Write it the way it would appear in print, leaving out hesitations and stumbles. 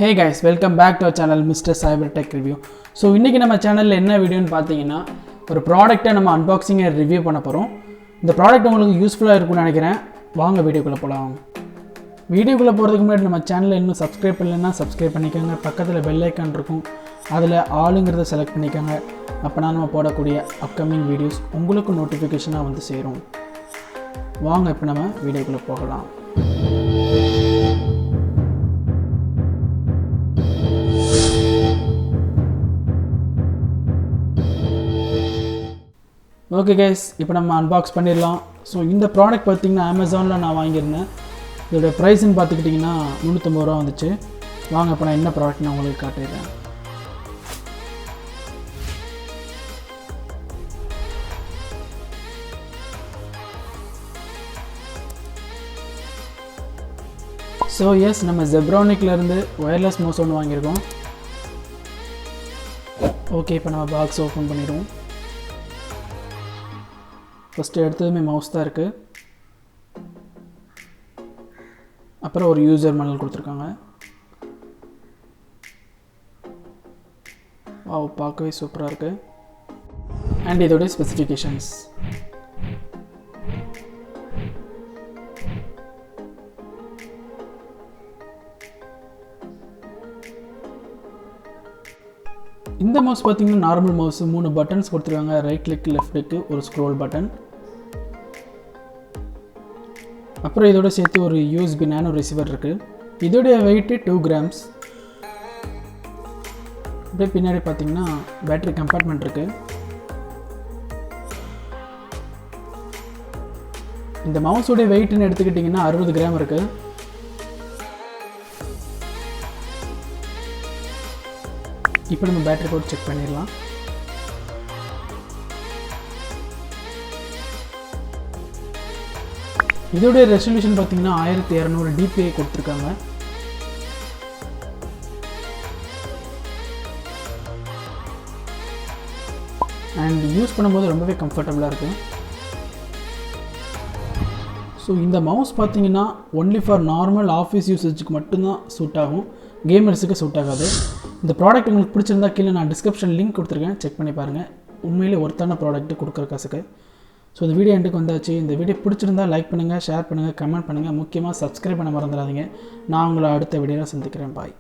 Hey guys, welcome back to our channel Mr.Cyber Tech Review. So இன்னைக்கு நம்ம சேனல்ல என்ன வீடியோன்னு பார்த்தீங்கன்னா ஒரு ப்ராடக்ட்டை நம்ம அன்பாக்சிங் அண்ட் ரிவ்யூ பண்ண போறோம். இந்த ப்ராடக்ட் உங்களுக்கு யூஸ்ஃபுல்லா இருக்கும்னு நினைக்கிறேன். வாங்க வீடியோக்குள்ள போலாம். வீடியோக்குள்ள போறதுக்கு முன்னாடி நம்ம சேனலை இன்னும் சப்ஸ்கிரைப் பண்ணலனா சப்ஸ்கிரைப் பண்ணிக்கோங்க. பக்கத்துல பெல் ஐகான் இருக்கும். அதுல ஆளுங்கிறத செலக்ட் பண்ணிக்கோங்க. அப்பனா நம்ம போடக்கூடிய அப்கமிங் வீடியோஸ் உங்களுக்கு நோட்டிஃபிகேஷனா வந்து சேரும். வாங்க இப்போ நம்ம வீடியோக்குள்ள போகலாம். ஓகே கைஸ், இப்போ நம்ம அன்பாக்ஸ் பண்ணிடலாம். ஸோ இந்த ப்ராடக்ட் பார்த்திங்கன்னா அமேசானில் நான் வாங்கியிருந்தேன். இதோடய ப்ரைஸ்ன்னு பார்த்துக்கிட்டிங்கன்னா 350 ரூபா வந்துச்சு. வாங்க இப்போ நான் என்ன ப்ராடக்ட் நான் உங்களுக்கு காட்டிடுறேன். ஸோ எஸ், நம்ம ஜெப்ரானிக்லேருந்து ஒயர்லெஸ் மவுஸ் ஒன்று வாங்கியிருக்கோம். ஓகே, இப்போ நம்ம பாக்ஸ் ஓப்பன் பண்ணிடுவோம். ஃபஸ்ட்டு எடுத்ததுமே மவுஸ் தான் இருக்குது. அப்புறம் ஒரு யூசர் மேனுவல் கொடுத்துருக்காங்க. பார்க்கவே சூப்பராக இருக்குது. அண்ட் இதோடைய ஸ்பெசிஃபிகேஷன்ஸ். இந்த மவுஸ் பார்த்தீங்கன்னா நார்மல் மவுஸ், 3 பட்டன்ஸ் கொடுத்துருக்காங்க. ரைட் கிளிக், லெஃப்ட் கிளிக்கு, ஒரு ஸ்க்ரோல் பட்டன். அப்புறம் இதோட சேர்த்து ஒரு யூஎஸ்பி நானோ ரிசீவர் இருக்குது. இதோடைய வெயிட்டு 2 கிராம்ஸ். அப்படியே பின்னாடி பார்த்தீங்கன்னா பேட்டரி கம்பார்ட்மெண்ட் இருக்குது. இந்த மவுஸோடைய வெயிட்னு எடுத்துக்கிட்டிங்கன்னா 60 கிராம் இருக்குது. இப்போ நம்ம பேட்டரி போட்டு செக் பண்ணிடலாம். இதோடைய ரெசல்யூஷன் பார்த்தீங்கன்னா 1200 dpi கொடுத்துருக்காங்க. அண்ட் யூஸ் பண்ணும்போது ரொம்பவே கம்ஃபர்டபுளாக இருக்குது. ஸோ இந்த மவுஸ் பார்த்தீங்கன்னா ஒன்லி ஃபார் நார்மல் ஆஃபீஸ் யூசேஜுக்கு மட்டும்தான் சூட் ஆகும். கேமர்ஸுக்கு சூட் ஆகாது. இந்த ப்ராடக்ட் உங்களுக்கு பிடிச்சிருந்தா கீழே நான் டிஸ்கிரிப்ஷன் லிங்க் கொடுத்துருக்கேன், செக் பண்ணி பாருங்கள். உண்மையிலே ஒருத்தான ப்ராடக்ட்டு கொடுக்குற காசுக்கு. ஸோ இந்த வீடியோ எண்டுக்கு வந்தாச்சு. இந்த வீடியோ பிடிச்சிருந்தா லைக் பண்ணுங்கள், ஷேர் பண்ணுங்கள், கமெண்ட் பண்ணுங்கள். முக்கியமாக சப்ஸ்கிரைப் பண்ண மறந்துடாதீங்க. நான் உங்களை அடுத்த வீடியோவில் சந்திக்கிறேன். பாய்.